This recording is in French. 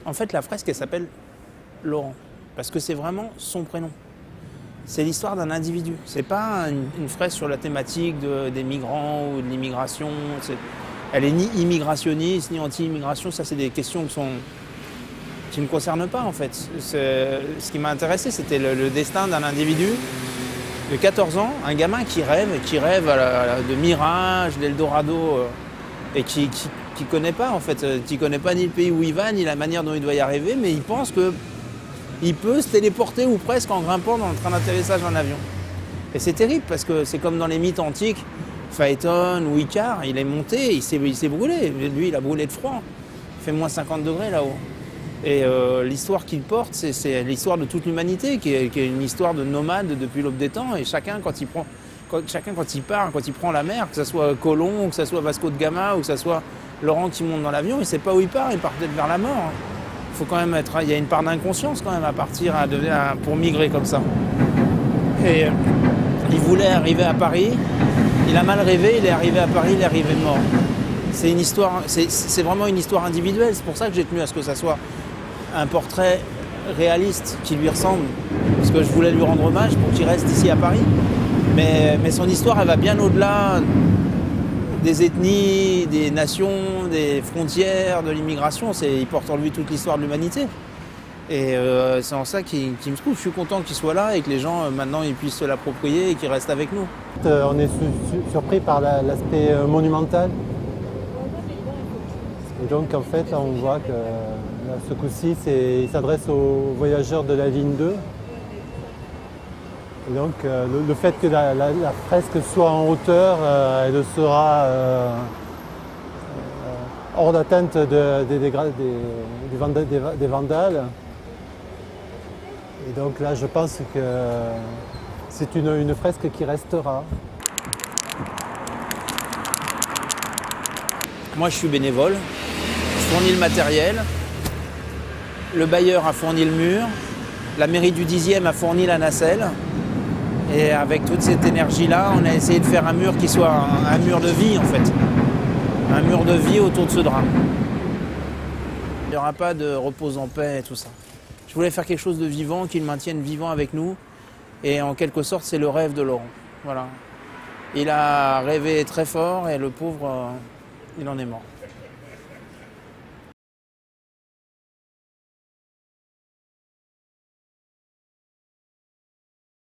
En fait, la fresque, elle s'appelle Laurent, parce que c'est vraiment son prénom. C'est l'histoire d'un individu. C'est pas une fresque sur la thématique des migrants ou de l'immigration. Elle est ni immigrationniste, ni anti-immigration. Ça, c'est des questions qui ne me concernent pas, en fait. Ce qui m'a intéressé, c'était le destin d'un individu de 14 ans, un gamin qui rêve de mirage, d'Eldorado, et qui connaît pas, en fait, qui connaît pas ni le pays où il va, ni la manière dont il doit y arriver, mais il pense qu'il peut se téléporter ou presque en grimpant dans le train d'atterrissage en avion. Et c'est terrible parce que c'est comme dans les mythes antiques, Phaéton ou Icare, il est monté, il s'est brûlé. Lui, il a brûlé de froid. Il fait moins 50 degrés là-haut. Et l'histoire qu'il porte, c'est l'histoire de toute l'humanité, qui est une histoire de nomade depuis l'aube des temps. Et chacun, quand il part, quand il prend la mer, que ce soit Colomb, que ce soit Vasco de Gama, ou que ce soit Laurent qui monte dans l'avion, il ne sait pas où il part peut-être vers la mort. Faut quand même il y a une part d'inconscience quand même à partir pour migrer comme ça. Et il voulait arriver à Paris, il a mal rêvé, il est arrivé à Paris, il est arrivé mort. C'est une histoire, c'est vraiment une histoire individuelle. C'est pour ça que j'ai tenu à ce que ça soit un portrait réaliste qui lui ressemble, parce que je voulais lui rendre hommage pour qu'il reste ici à Paris. Mais son histoire, elle va bien au-delà des ethnies, des nations, des frontières, de l'immigration. Il porte en lui toute l'histoire de l'humanité. Et c'est en ça qu'il me trouve. Je suis content qu'il soit là et que les gens, maintenant, ils puissent se l'approprier et qu'il reste avec nous. On est surpris par l'aspect monumental. Et donc, en fait, là, on voit que là, ce coup-ci, il s'adresse aux voyageurs de la ligne 2. Et donc, le fait que la fresque soit en hauteur, elle sera hors d'atteinte des vandales. Et donc là, je pense que c'est une fresque qui restera. Moi, je suis bénévole. Je fournis le matériel. Le bailleur a fourni le mur. La mairie du 10e a fourni la nacelle. Et avec toute cette énergie-là, on a essayé de faire un mur qui soit un mur de vie, en fait. Un mur de vie autour de ce drame. Il n'y aura pas de repose en paix et tout ça. Je voulais faire quelque chose de vivant, qui le maintienne vivant avec nous. Et en quelque sorte, c'est le rêve de Laurent. Voilà. Il a rêvé très fort et le pauvre, il en est mort.